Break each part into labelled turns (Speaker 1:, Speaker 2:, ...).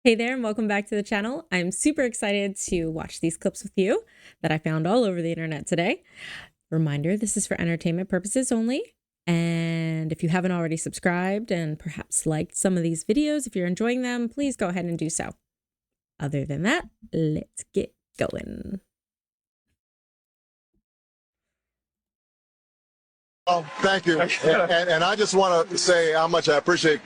Speaker 1: Hey there, and welcome back to the channel. I'm super excited to watch these clips with you that I found all over the internet today. Reminder, this is for entertainment purposes only. And if you haven't already subscribed and perhaps liked some of these videos, if you're enjoying them, please go ahead and do so. Other than that, let's get going.
Speaker 2: Oh, thank you. And I just want to say how much I appreciate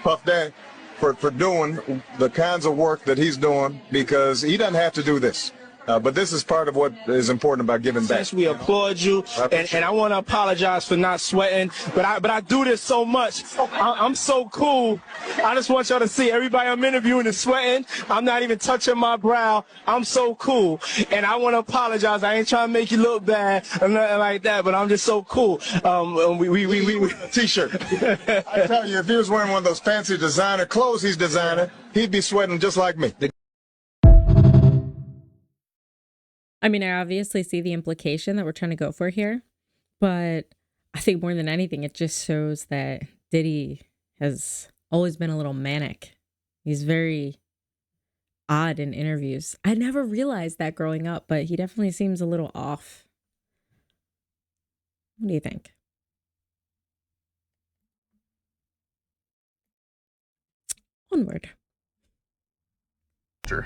Speaker 2: Puff Daddy for doing the kinds of work that he's doing, because he doesn't have to do this. But this is part of what is important about giving back.
Speaker 3: We applaud you, and I want to apologize for not sweating, but I do this so much. I'm so cool. I just want y'all to see everybody I'm interviewing is sweating. I'm not even touching my brow. I'm so cool, and I want to apologize. I ain't trying to make you look bad or nothing like that, but I'm just so cool. We
Speaker 2: T-shirt. I tell you, if he was wearing one of those fancy designer clothes he's designing, he'd be sweating just like me.
Speaker 1: I mean, I obviously see the implication that we're trying to go for here, but I think more than anything, it just shows that Diddy has always been a little manic. He's very odd in interviews. I never realized that growing up, but he definitely seems a little off. What do you think? Onward.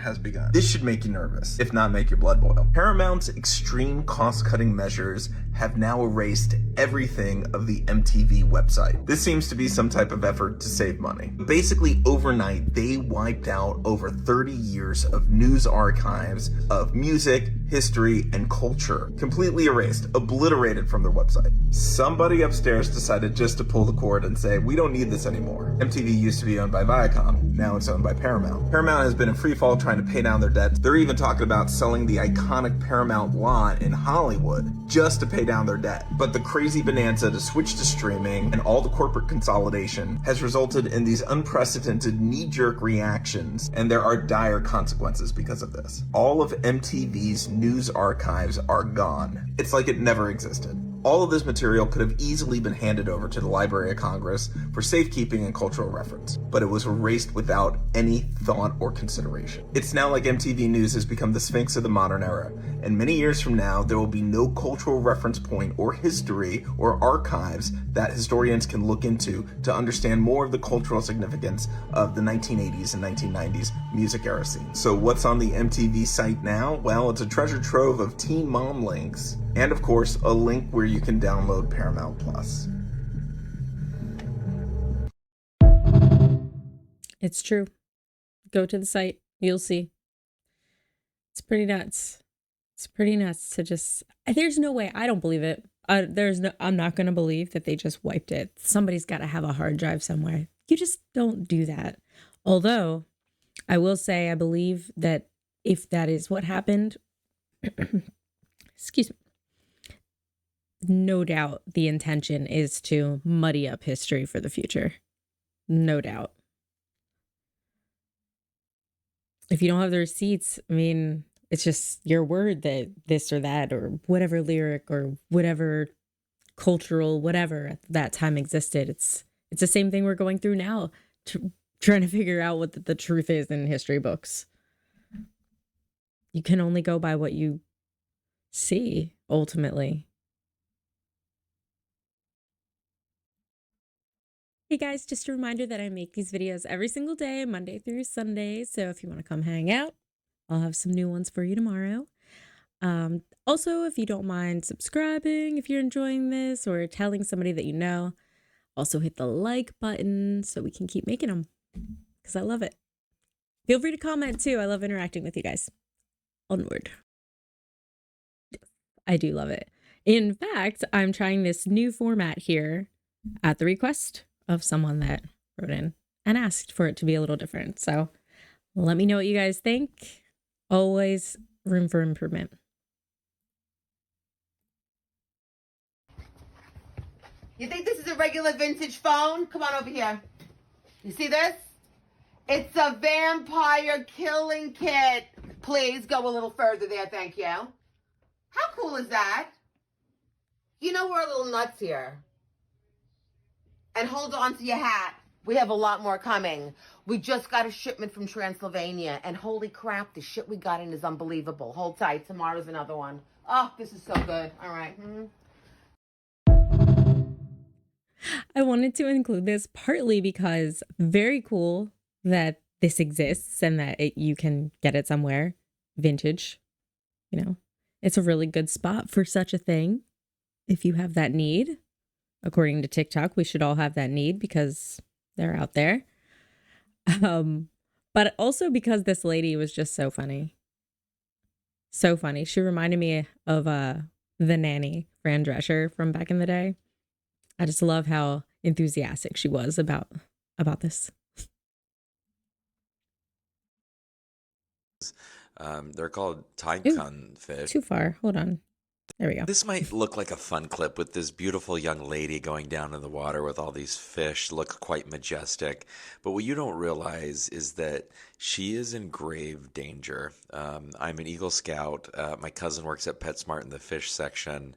Speaker 4: Has begun. This should make you nervous, if not make your blood boil. Paramount's extreme cost-cutting measures have now erased everything of the MTV website. This seems to be some type of effort to save money. Basically, overnight, they wiped out over 30 years of news archives of music, history, and culture. Completely erased, obliterated from their website. Somebody upstairs decided just to pull the cord and say, we don't need this anymore. MTV used to be owned by Viacom, now it's owned by Paramount. Paramount has been in free fall trying to pay down their debts. They're even talking about selling the iconic Paramount lot in Hollywood just to pay down their debt. But the crazy bonanza to switch to streaming and all the corporate consolidation has resulted in these unprecedented knee-jerk reactions, and there are dire consequences because of this. All of MTV's news archives are gone. It's like it never existed. All of this material could have easily been handed over to the Library of Congress for safekeeping and cultural reference, but it was erased without any thought or consideration. It's now like MTV News has become the sphinx of the modern era, and many years from now, there will be no cultural reference point or history or archives that historians can look into to understand more of the cultural significance of the 1980s and 1990s music era scene. So what's on the MTV site now? Well, it's a treasure trove of teen mom links, and of course, a link where you can download Paramount Plus.
Speaker 1: It's true. Go to the site. You'll see. It's pretty nuts. It's pretty nuts to just... There's no way. I don't believe it. I'm not going to believe that they just wiped it. Somebody's got to have a hard drive somewhere. You just don't do that. Although, I will say I believe that if that is what happened... excuse me. No doubt the intention is to muddy up history for the future. No doubt. If you don't have the receipts, I mean, it's just your word that this or that or whatever lyric or whatever cultural whatever at that time existed. It's the same thing we're going through now, trying to figure out what the truth is in history books. You can only go by what you see, ultimately. Hey guys, just a reminder that I make these videos every single day, Monday through Sunday. So if you want to come hang out, I'll have some new ones for you tomorrow. Also, if you don't mind subscribing, if you're enjoying this, or telling somebody that you know, also hit the like button so we can keep making them, because I love it. Feel free to comment too. I love interacting with you guys. Onward. I do love it. In fact, I'm trying this new format here at the request of someone that wrote in and asked for it to be a little different. So let me know what you guys think. Always room for improvement.
Speaker 5: You think this is a regular vintage phone? Come on over here. You see this? It's a vampire killing kit. Please go a little further there, thank you. How cool is that? You know we're a little nuts here. And hold on to your hat. We have a lot more coming. We just got a shipment from Transylvania, and holy crap, the shit we got in is unbelievable. Hold tight. Tomorrow's another one. Oh, this is so good. All right.
Speaker 1: I wanted to include this partly because very cool that this exists and that you can get it somewhere. Vintage, you know, it's a really good spot for such a thing. If you have that need, according to TikTok, we should all have that need because they're out there. But also because this lady was just so funny. So funny. She reminded me of the Nanny, Fran Drescher from back in the day. I just love how enthusiastic she was about this.
Speaker 6: They're called taikon fish.
Speaker 1: Too far. Hold on. There we go.
Speaker 6: This might look like a fun clip with this beautiful young lady going down in the water with all these fish, look quite majestic. But what you don't realize is that she is in grave danger. I'm an Eagle Scout. My cousin works at PetSmart in the fish section.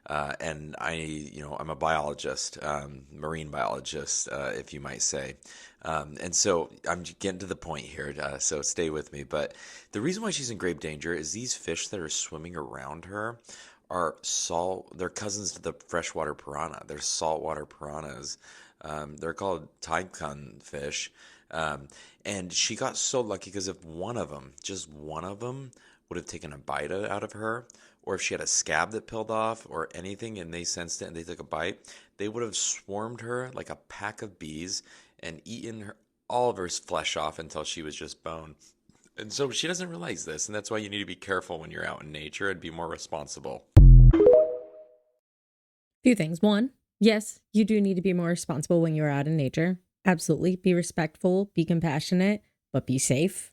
Speaker 6: And I'm a biologist, marine biologist, if you might say. And so I'm getting to the point here, so stay with me. But the reason why she's in grave danger is these fish that are swimming around her are they're cousins to the freshwater piranha. They're saltwater piranhas. They're called taikon fish. And she got so lucky because if just one of them would have taken a bite out of her, or if she had a scab that peeled off or anything and they sensed it and they took a bite, they would have swarmed her like a pack of bees and eaten all of her flesh off until she was just bone. And so she doesn't realize this, and that's why you need to be careful when you're out in nature and be more responsible.
Speaker 1: Few things. One, yes, you do need to be more responsible when you're out in nature. Absolutely. Be respectful, be compassionate, but be safe.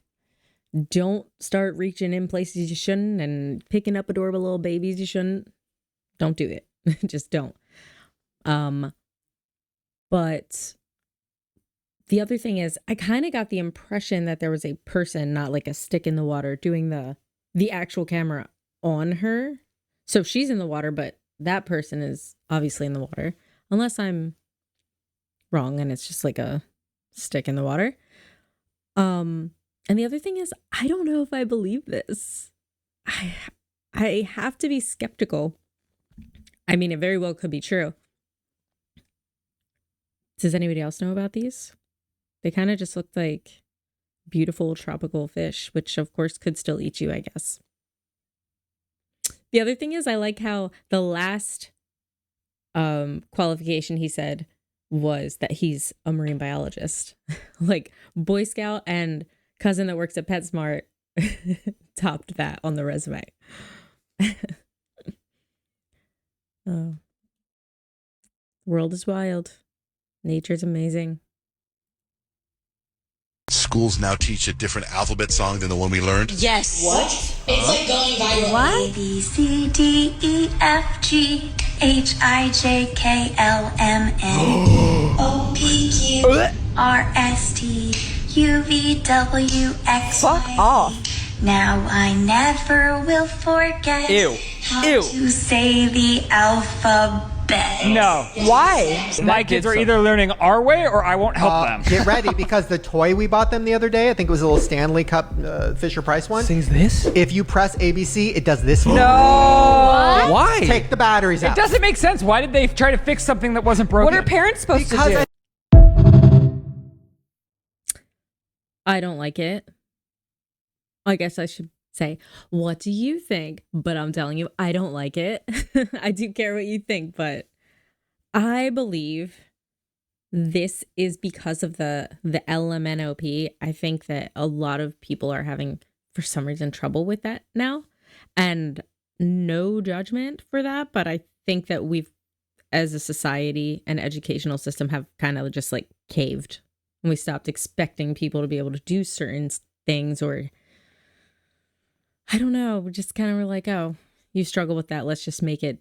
Speaker 1: Don't start reaching in places you shouldn't and picking up adorable little babies you shouldn't. Don't do it. Just don't. But the other thing is, I kind of got the impression that there was a person, not like a stick in the water, doing the actual camera on her. So she's in the water, but that person is obviously in the water. Unless I'm wrong and it's just like a stick in the water. And the other thing is, I don't know if I believe this. I have to be skeptical. I mean, it very well could be true. Does anybody else know about these? They kind of just looked like beautiful tropical fish, which of course could still eat you, I guess. The other thing is, I like how the last qualification he said was that he's a marine biologist. Like Boy Scout and cousin that works at PetSmart topped that on the resume. Oh. The world is wild. Nature's amazing.
Speaker 7: Schools now teach a different alphabet song than the one we learned.
Speaker 8: Yes. What? It's like going viral.
Speaker 9: What? A, B, C, D, E, F, G, H, I, J, K, L, M, N, O, P, Q, R, S, T, U, V, W, X,
Speaker 8: Fuck
Speaker 9: Y.
Speaker 8: off.
Speaker 9: Now I never will forget how to say the alphabet.
Speaker 8: No. Why?
Speaker 10: My kids are either learning our way or I won't help them.
Speaker 11: Get ready, because the toy we bought them the other day, I think it was a little Stanley Cup Fisher Price one.
Speaker 10: Sings this?
Speaker 11: If you press ABC, it does this.
Speaker 10: No. What? Why?
Speaker 11: Take the batteries out.
Speaker 10: It doesn't make sense. Why did they try to fix something that wasn't broken?
Speaker 8: What are parents supposed to do?
Speaker 1: I don't like it. I guess I should say, what do you think? But I'm telling you, I don't like it. I do care what you think, but I believe this is because of the LMNOP. I think that a lot of people are having, for some reason, trouble with that now. And no judgment for that, but I think that we've, as a society and educational system, have kind of just like caved. And we stopped expecting people to be able to do certain things, or I don't know. We just kind of were like, oh, you struggle with that. Let's just make it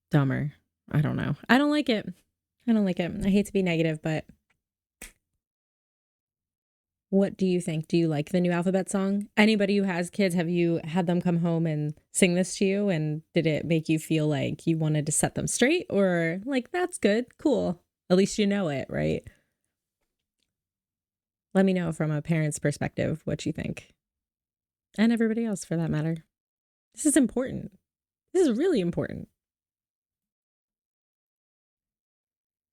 Speaker 1: dumber. I don't know. I don't like it. I don't like it. I hate to be negative, but what do you think? Do you like the new alphabet song? Anybody who has kids, have you had them come home and sing this to you? And did it make you feel like you wanted to set them straight, or like, that's good, cool, at least you know it, right? Let me know from a parent's perspective what you think. And everybody else for that matter. This is important. This is really important.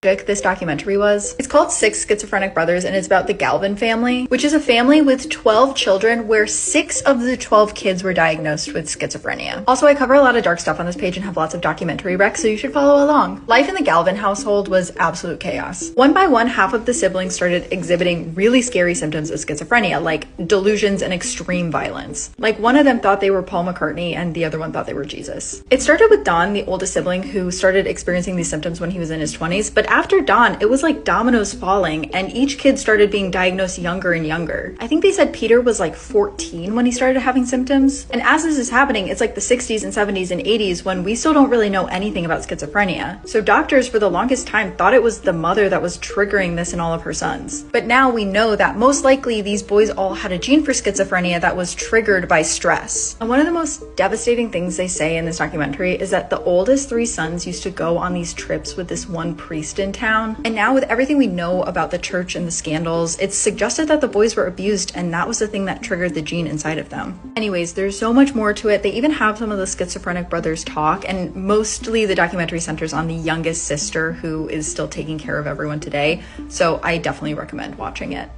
Speaker 12: This documentary was. It's called Six Schizophrenic Brothers, and it's about the Galvin family, which is a family with 12 children where 6 of the 12 kids were diagnosed with schizophrenia. Also, I cover a lot of dark stuff on this page and have lots of documentary recs, so you should follow along. Life in the Galvin household was absolute chaos. One by one, half of the siblings started exhibiting really scary symptoms of schizophrenia, like delusions and extreme violence. Like, one of them thought they were Paul McCartney and the other one thought they were Jesus. It started with Don, the oldest sibling, who started experiencing these symptoms when he was in his 20s, but after Don, it was like dominoes falling, and each kid started being diagnosed younger and younger. I think they said Peter was like 14 when he started having symptoms. And as this is happening, it's like the 60s and 70s and 80s when we still don't really know anything about schizophrenia. So doctors for the longest time thought it was the mother that was triggering this in all of her sons. But now we know that most likely these boys all had a gene for schizophrenia that was triggered by stress. And one of the most devastating things they say in this documentary is that the oldest 3 sons used to go on these trips with this one priest in town. And now with everything we know about the church and the scandals, it's suggested that the boys were abused, and that was the thing that triggered the gene inside of them. Anyways, there's so much more to it. They even have some of the schizophrenic brothers talk, and mostly the documentary centers on the youngest sister who is still taking care of everyone today. So I definitely recommend watching it.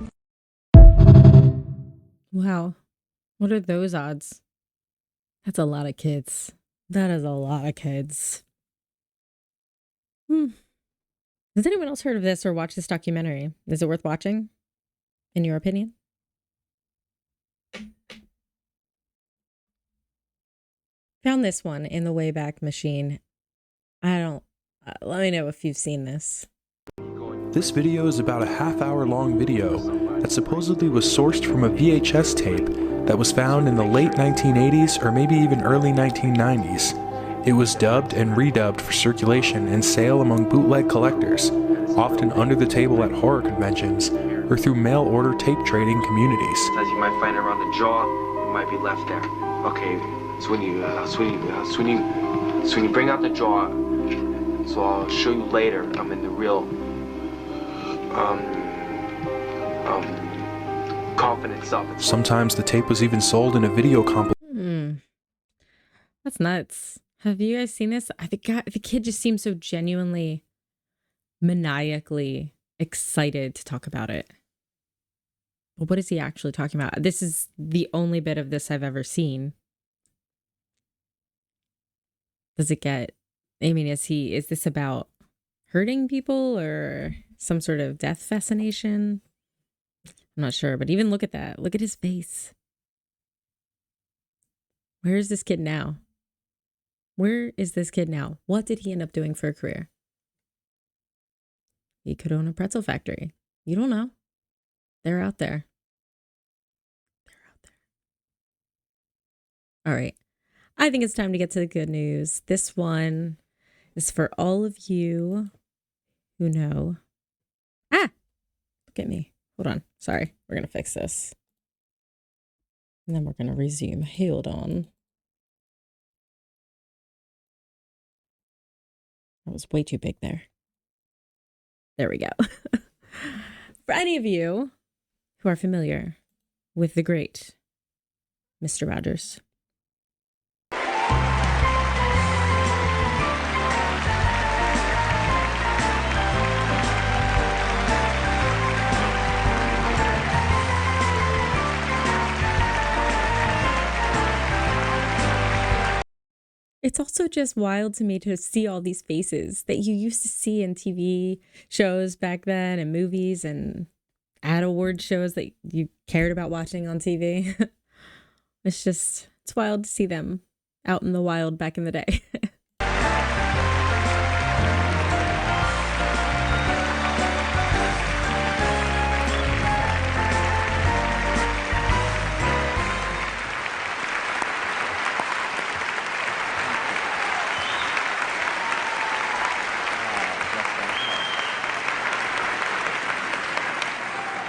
Speaker 1: Wow. What are those odds? That's a lot of kids. That is a lot of kids. Has anyone else heard of this or watched this documentary? Is it worth watching, in your opinion? Found this one in the Wayback Machine. Let me know if you've seen this.
Speaker 13: This video is about a half-hour-long video that supposedly was sourced from a VHS tape that was found in the late 1980s or maybe even early 1990s. It was dubbed and redubbed for circulation and sale among bootleg collectors, often under the table at horror conventions or through mail-order tape trading communities.
Speaker 14: As you might find around the jaw, it might be left there. Okay, so when you bring out the jaw, so I'll show you later. I'm in the real confidence of it.
Speaker 13: Sometimes the tape was even sold in a video compilation.
Speaker 1: That's nuts. Have you guys seen this? The kid just seems so genuinely, maniacally excited to talk about it. But what is he actually talking about? This is the only bit of this I've ever seen. Does it get, is this about hurting people or some sort of death fascination? I'm not sure, but even look at that. Look at his face. Where is this kid now? Where is this kid now? What did he end up doing for a career? He could own a pretzel factory. You don't know. They're out there. All right. I think it's time to get to the good news. This one is for all of you who know. Look at me. Hold on. Sorry. We're going to fix this. And then we're going to resume. Hold on. That was way too big there. There we go. For any of you who are familiar with the great Mr. Rogers. It's also just wild to me to see all these faces that you used to see in TV shows back then and movies and ad award shows that you cared about watching on TV. It's wild to see them out in the wild back in the day.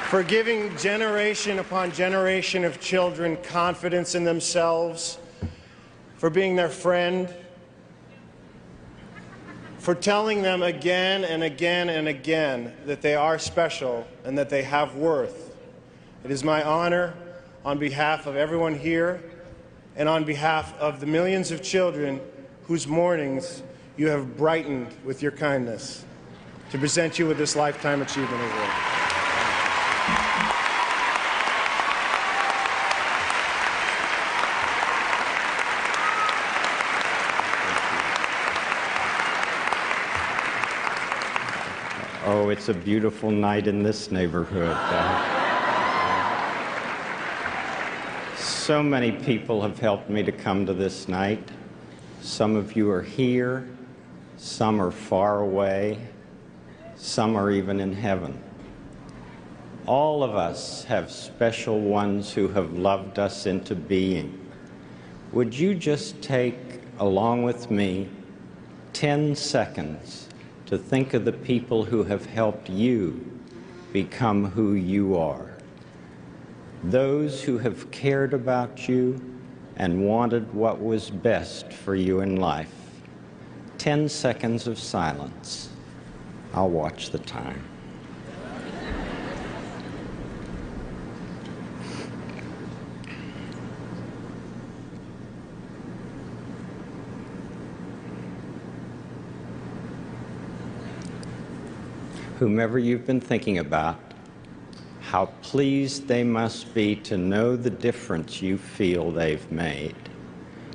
Speaker 15: For giving generation upon generation of children confidence in themselves, for being their friend, for telling them again and again and again that they are special and that they have worth, It is my honor, on behalf of everyone here and on behalf of the millions of children whose mornings you have brightened with your kindness, to present you with this Lifetime Achievement Award.
Speaker 16: Oh, it's a beautiful night in this neighborhood. So many people have helped me to come to this night. Some of you are here, some are far away, some are even in heaven. All of us have special ones who have loved us into being. Would you just take, along with me, 10 seconds to think of the people who have helped you become who you are? Those who have cared about you and wanted what was best for you in life. 10 seconds of silence. I'll watch the time. Whomever you've been thinking about, how pleased they must be to know the difference you feel they've made.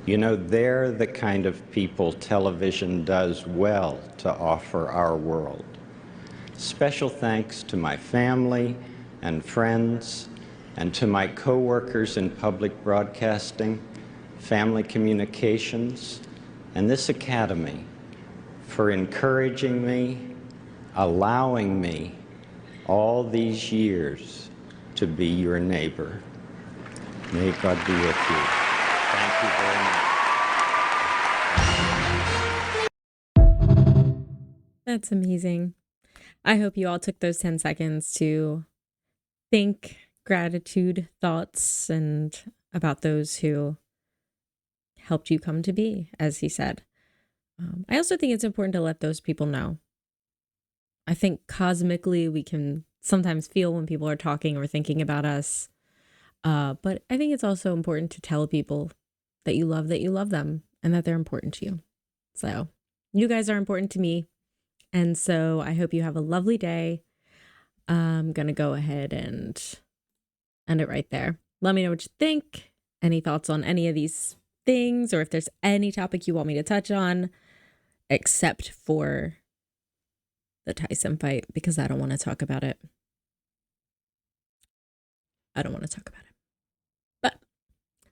Speaker 16: You know, they're the kind of people television does well to offer our world. Special thanks to my family and friends, and to my co-workers in public broadcasting, family communications, and this academy for encouraging me, allowing me all these years to be your neighbor. May God be with you. Thank you very much.
Speaker 1: That's amazing. I hope you all took those 10 seconds to think gratitude thoughts and about those who helped you come to be, as he said. I also think it's important to let those people know. I think cosmically we can sometimes feel when people are talking or thinking about us. But I think it's also important to tell people that you love them and that they're important to you. So you guys are important to me. And so I hope you have a lovely day. I'm going to go ahead and end it right there. Let me know what you think. Any thoughts on any of these things, or if there's any topic you want me to touch on, except for the Tyson fight, because I don't want to talk about it. But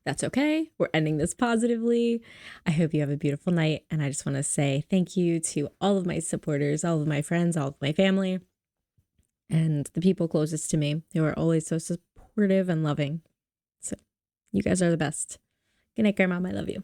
Speaker 1: that's okay. We're ending this positively. I hope you have a beautiful night. And I just want to say thank you to all of my supporters, all of my friends, all of my family, and the people closest to me who are always so supportive and loving. So you guys are the best. Good night, Grandma. I love you.